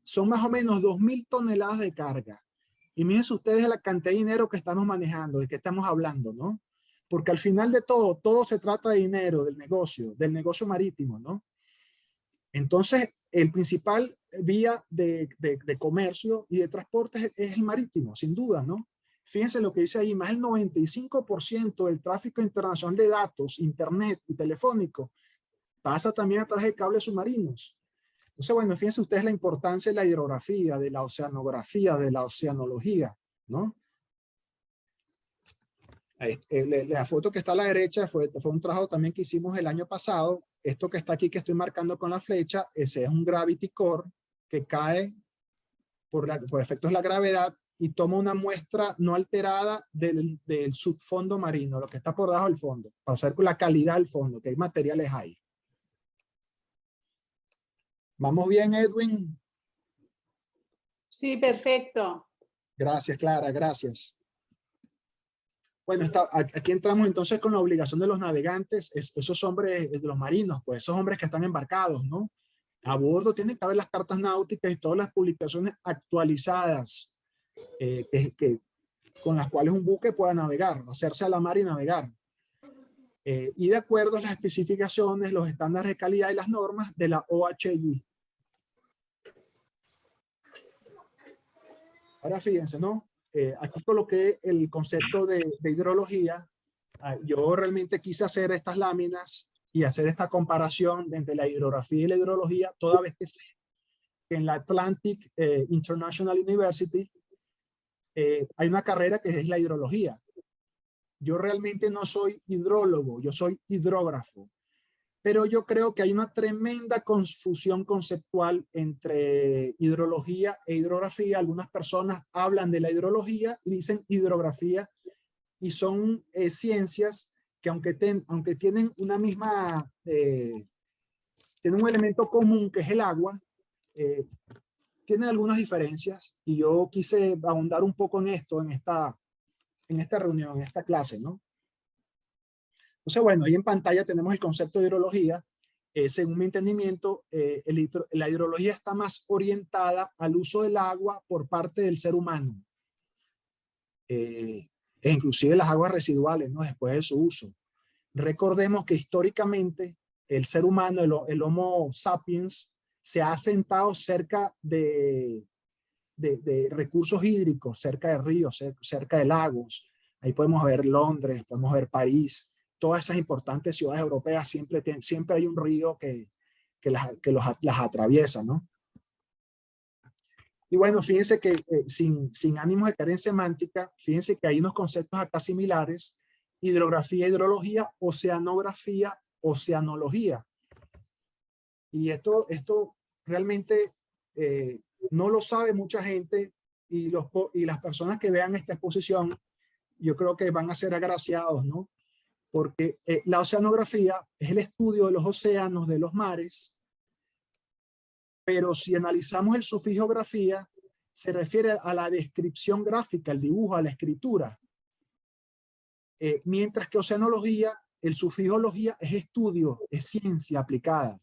son más o menos 2.000 toneladas de carga. Y mírense ustedes la cantidad de dinero que estamos manejando, de que estamos hablando, ¿no? Porque al final de todo se trata de dinero, del negocio marítimo, ¿no? Entonces, el principal vía de comercio y de transporte es el marítimo, sin duda, ¿no? Fíjense lo que dice ahí, más del 95% del tráfico internacional de datos, internet y telefónico pasa también a través de cables submarinos. Entonces, bueno, fíjense ustedes la importancia de la hidrografía, de la oceanografía, de la oceanología, ¿no? La foto que está a la derecha fue un trabajo también que hicimos el año pasado. Esto que está aquí, que estoy marcando con la flecha, ese es un gravity core que cae por efectos de la gravedad y toma una muestra no alterada del subfondo marino, lo que está por debajo del fondo, para saber la calidad del fondo, qué materiales hay. ¿Vamos bien, Edwin? Sí, perfecto. Gracias, Clara, gracias. Bueno, aquí entramos entonces con la obligación de los navegantes, esos hombres, de los marinos, pues esos hombres que están embarcados, ¿no? A bordo tienen que haber las cartas náuticas y todas las publicaciones actualizadas con las cuales un buque pueda navegar, hacerse a la mar y navegar. Y de acuerdo a las especificaciones, los estándares de calidad y las normas de la OHI. Ahora fíjense, ¿no? Aquí coloqué el concepto de hidrología. Yo realmente quise hacer estas láminas y hacer esta comparación entre la hidrografía y la hidrología, toda vez que sé que en la Atlantic International University hay una carrera que es la hidrología. Yo realmente no soy hidrólogo, yo soy hidrógrafo. Pero yo creo que hay una tremenda confusión conceptual entre hidrología e hidrografía. Algunas personas hablan de la hidrología y dicen hidrografía, y son ciencias que aunque tienen una misma, tienen un elemento común que es el agua, tienen algunas diferencias, y yo quise ahondar un poco en esto, en esta reunión, en esta clase, ¿no? Entonces, bueno, ahí en pantalla tenemos el concepto de hidrología. Según mi entendimiento, la hidrología está más orientada al uso del agua por parte del ser humano. E inclusive las aguas residuales, ¿no? Después de su uso. Recordemos que históricamente el ser humano, el Homo sapiens, se ha asentado cerca de recursos hídricos, cerca de ríos, cerca de lagos. Ahí podemos ver Londres, podemos ver París. Todas esas importantes ciudades europeas siempre hay un río que las atraviesa, ¿no? Y bueno, fíjense que sin ánimos de caer en semántica, fíjense que hay unos conceptos acá similares: hidrografía, hidrología, oceanografía, oceanología. Y esto realmente no lo sabe mucha gente, y las personas que vean esta exposición, yo creo que van a ser agraciados, ¿no? Porque la oceanografía es el estudio de los océanos, de los mares, pero si analizamos el sufijo grafía, se refiere a la descripción gráfica, el dibujo, a la escritura. Mientras que oceanología, el sufijo logía es estudio, es ciencia aplicada.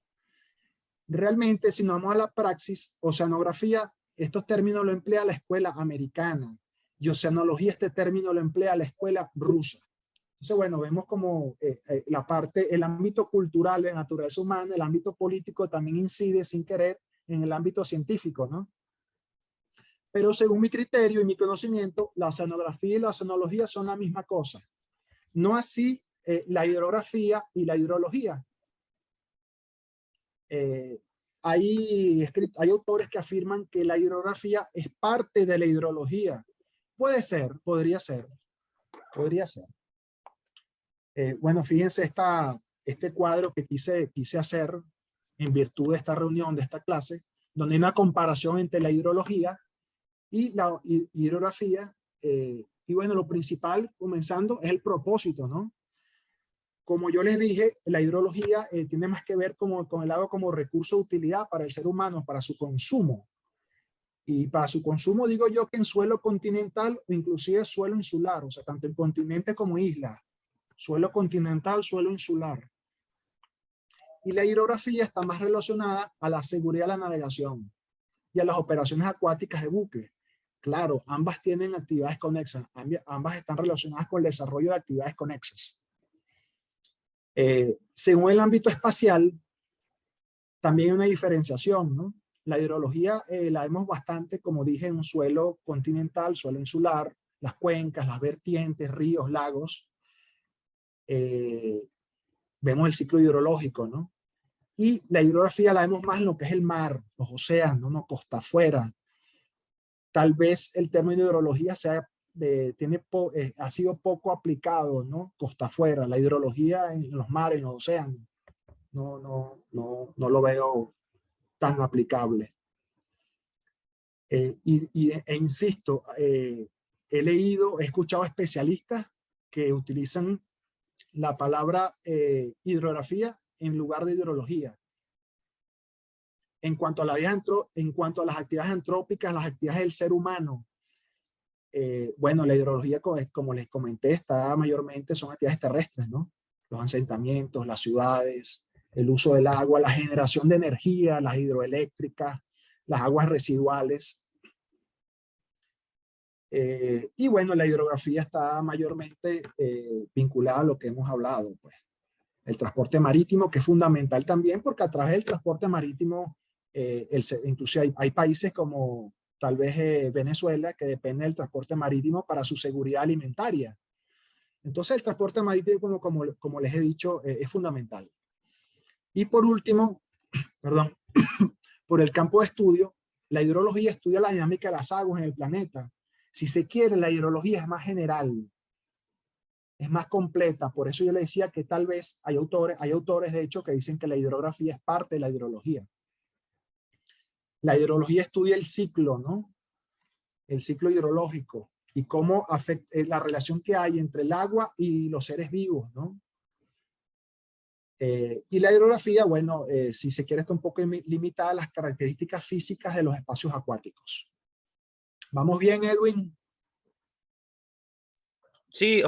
Realmente, si nos vamos a la praxis, oceanografía, estos términos lo emplea la escuela americana, y oceanología, este término lo emplea la escuela rusa. Entonces, bueno, vemos como el ámbito cultural de naturaleza humana, el ámbito político también incide sin querer en el ámbito científico, ¿no? Pero según mi criterio y mi conocimiento, la oceanografía y la oceanología son la misma cosa. No así la hidrografía y la hidrología. Hay autores que afirman que la hidrografía es parte de la hidrología. Puede ser, podría ser. Bueno, fíjense este cuadro que quise hacer en virtud de esta reunión, de esta clase, donde hay una comparación entre la hidrología y la hidrografía. Y bueno, lo principal, comenzando, es el propósito, ¿no? Como yo les dije, la hidrología tiene más que ver con el agua como recurso de utilidad para el ser humano, para su consumo. Y para su consumo digo yo que en suelo continental o inclusive suelo insular, o sea, tanto en continente como isla. Suelo continental, suelo insular. Y la hidrografía está más relacionada a la seguridad de la navegación y a las operaciones acuáticas de buques. Claro, ambas tienen actividades conexas, ambas están relacionadas con el desarrollo de actividades conexas. Según el ámbito espacial, también hay una diferenciación, ¿no? La hidrología la vemos bastante, como dije, en un suelo continental, suelo insular, las cuencas, las vertientes, ríos, lagos. Vemos el ciclo hidrológico, ¿no? Y la hidrografía la vemos más en lo que es el mar, los océanos, ¿no? Costa afuera. Tal vez el término hidrología ha sido poco aplicado, ¿no? Costa afuera, la hidrología en los mares, en los océanos. No lo veo tan aplicable. Insisto, he escuchado especialistas que utilizan la palabra hidrografía en lugar de hidrología. En cuanto a las actividades antrópicas, las actividades del ser humano, bueno, la hidrología, como les comenté, son actividades terrestres, ¿no? Los asentamientos, las ciudades, el uso del agua, la generación de energía, las hidroeléctricas, las aguas residuales. Y bueno, la hidrografía está mayormente vinculada a lo que hemos hablado, pues. El transporte marítimo, que es fundamental también, porque a través del transporte marítimo, inclusive hay países como tal vez Venezuela, que depende del transporte marítimo para su seguridad alimentaria. Entonces el transporte marítimo, como les he dicho, es fundamental. Y por último, perdón, por el campo de estudio, la hidrología estudia la dinámica de las aguas en el planeta. Si se quiere, la hidrología es más general, es más completa. Por eso yo le decía que tal vez hay autores de hecho que dicen que la hidrografía es parte de la hidrología. La hidrología estudia el ciclo, ¿no? El ciclo hidrológico y cómo afecta la relación que hay entre el agua y los seres vivos, ¿no? Y la hidrografía, bueno, si se quiere, está un poco limitada a las características físicas de los espacios acuáticos. ¿Vamos bien, Edwin? Sí,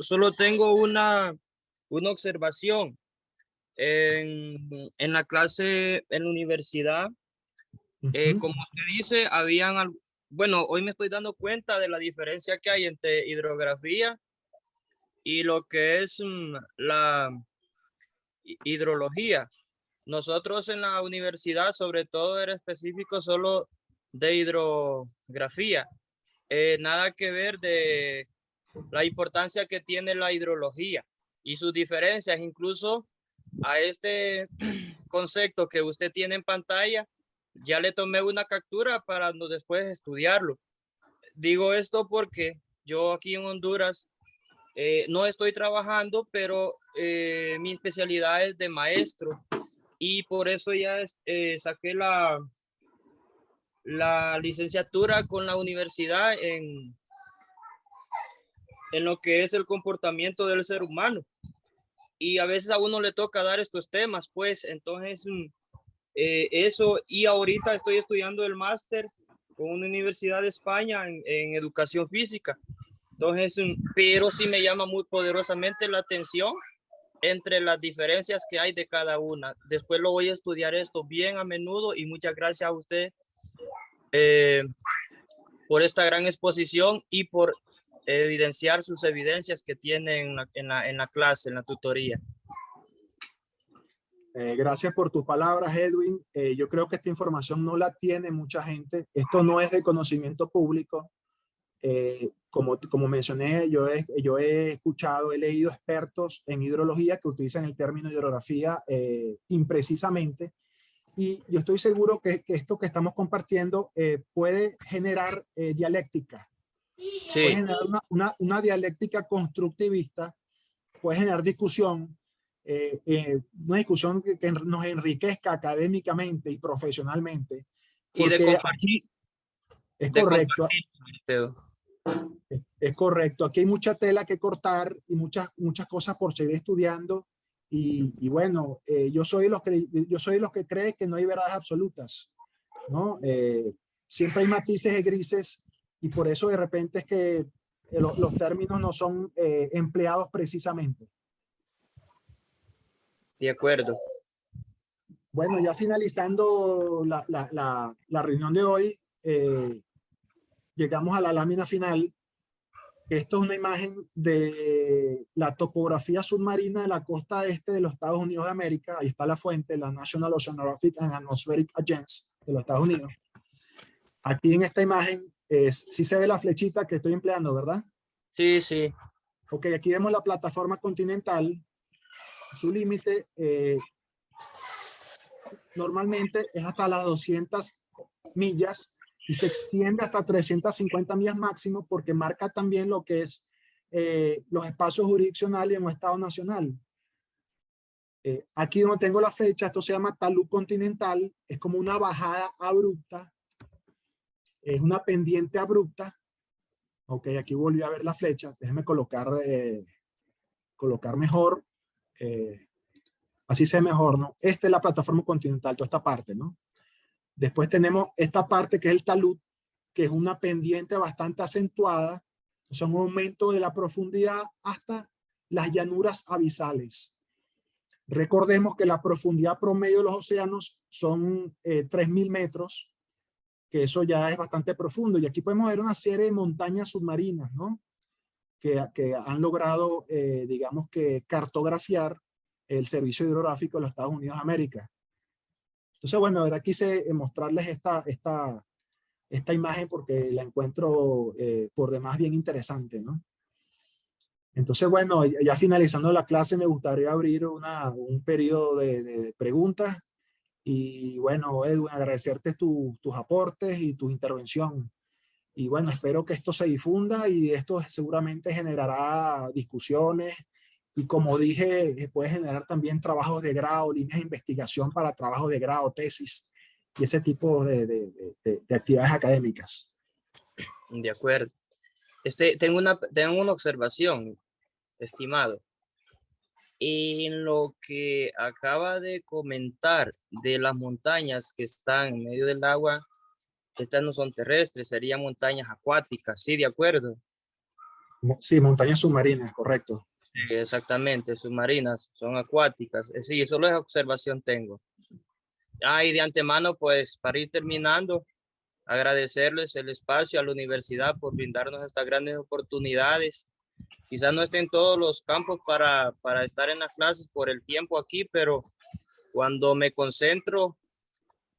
solo tengo una observación. En la clase en la universidad, como usted dice, bueno, hoy me estoy dando cuenta de la diferencia que hay entre hidrografía y lo que es la hidrología. Nosotros en la universidad, sobre todo, era específico solo de hidrografía. Nada que ver de la importancia que tiene la hidrología y sus diferencias, incluso a este concepto que usted tiene en pantalla, ya le tomé una captura para después estudiarlo. Digo esto porque yo aquí en Honduras no estoy trabajando, pero mi especialidad es de maestro y por eso ya saqué la licenciatura con la universidad en lo que es el comportamiento del ser humano. Y a veces a uno le toca dar estos temas, pues, entonces eso, y ahorita estoy estudiando el máster con una universidad de España en educación física. Entonces, pero sí me llama muy poderosamente la atención entre las diferencias que hay de cada una. Después lo voy a estudiar esto bien a menudo y muchas gracias a usted por esta gran exposición y por evidenciar sus evidencias que tiene en la clase, en la tutoría. Gracias por tus palabras, Edwin. Yo creo que esta información no la tiene mucha gente. Esto no es de conocimiento público. Como mencioné, yo he escuchado, he leído expertos en hidrología que utilizan el término hidrografía imprecisamente. Y yo estoy seguro que esto que estamos compartiendo puede generar dialéctica. Sí. Puede generar una dialéctica constructivista, puede generar discusión, una discusión que nos enriquezca académicamente y profesionalmente. Y de compartir. Aquí es correcto. Es correcto. Aquí hay mucha tela que cortar y muchas cosas por seguir estudiando. Y bueno, yo soy los que cree que no hay verdades absolutas, ¿no? Siempre hay matices y grises y por eso de repente es que los términos no son empleados precisamente. De acuerdo. Bueno, ya finalizando la reunión de hoy, llegamos a la lámina final. Esto es una imagen de la topografía submarina de la costa este de los Estados Unidos de América. Ahí está la fuente, la National Oceanographic and Atmospheric Agency de los Estados Unidos. Aquí en esta imagen sí se ve la flechita que estoy empleando, ¿verdad? Sí, sí. Ok, aquí vemos la plataforma continental. Su límite normalmente es hasta las 200 millas y se extiende hasta 350 millas máximo porque marca también lo que es los espacios jurisdiccionales en un estado nacional. Aquí donde tengo la flecha, esto se llama talud continental, es como una bajada abrupta, es una pendiente abrupta. Ok, aquí volví a ver la flecha, déjeme colocar mejor, así se ve mejor, ¿no? Esta es la plataforma continental, toda esta parte, ¿no? Después tenemos esta parte que es el talud, que es una pendiente bastante acentuada, o sea, un aumento de la profundidad hasta las llanuras abisales. Recordemos que la profundidad promedio de los océanos son 3.000 metros, que eso ya es bastante profundo. Y aquí podemos ver una serie de montañas submarinas, ¿no? Que han logrado, digamos que, cartografiar el Servicio Hidrográfico de los Estados Unidos de América. Entonces, bueno, ahora quise mostrarles esta imagen porque la encuentro por demás bien interesante, ¿no? Entonces, bueno, ya finalizando la clase, me gustaría abrir un periodo de preguntas. Y bueno, Edwin, agradecerte tus aportes y tu intervención. Y bueno, espero que esto se difunda y esto seguramente generará discusiones. Y como dije, puede generar también trabajos de grado, líneas de investigación para trabajos de grado, tesis y ese tipo de actividades académicas. De acuerdo. Tengo una observación, estimado. En lo que acaba de comentar de las montañas que están en medio del agua, estas no son terrestres, serían montañas acuáticas, ¿sí? De acuerdo. Sí, montañas submarinas, correcto. Sí, exactamente, submarinas, son acuáticas. Sí, solo esa observación tengo. Y de antemano, pues, para ir terminando, agradecerles el espacio a la universidad por brindarnos estas grandes oportunidades. Quizás no estén todos los campos para estar en las clases por el tiempo aquí, pero cuando me concentro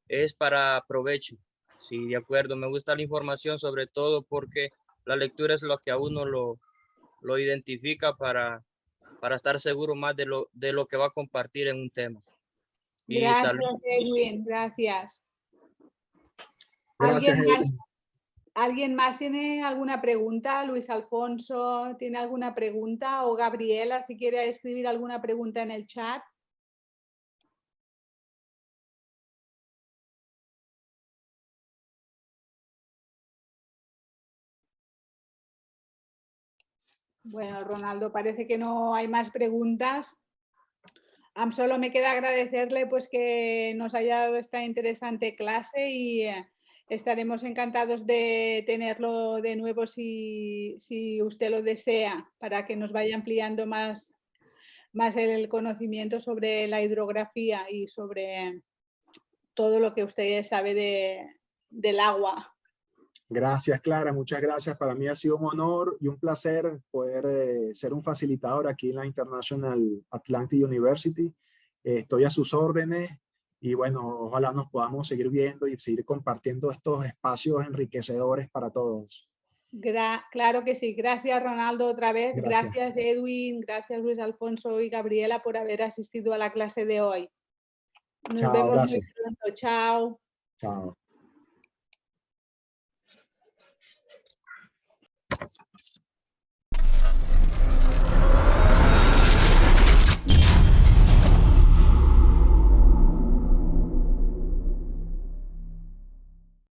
es para provecho. Sí, de acuerdo, me gusta la información sobre todo porque la lectura es lo que a uno lo identifica para estar seguro más de lo que va a compartir en un tema. Y Gracias, saludos. Edwin, gracias. Gracias, ¿Alguien más, Edwin. ¿Alguien más tiene alguna pregunta? Luis Alfonso, ¿tiene alguna pregunta? O Gabriela, si quiere escribir alguna pregunta en el chat. Bueno, Ronaldo, parece que no hay más preguntas. Solo me queda agradecerle pues que nos haya dado esta interesante clase y estaremos encantados de tenerlo de nuevo si usted lo desea, para que nos vaya ampliando más el conocimiento sobre la hidrografía y sobre todo lo que usted sabe del agua. Gracias, Clara. Muchas gracias. Para mí ha sido un honor y un placer poder ser un facilitador aquí en la International Atlantic University. Estoy a sus órdenes y bueno, ojalá nos podamos seguir viendo y seguir compartiendo estos espacios enriquecedores para todos. Claro que sí. Gracias, Ronaldo, otra vez. Gracias. Gracias, Edwin. Gracias, Luis Alfonso y Gabriela, por haber asistido a la clase de hoy. Nos Chao, vemos gracias. muy pronto. Chao. Chao.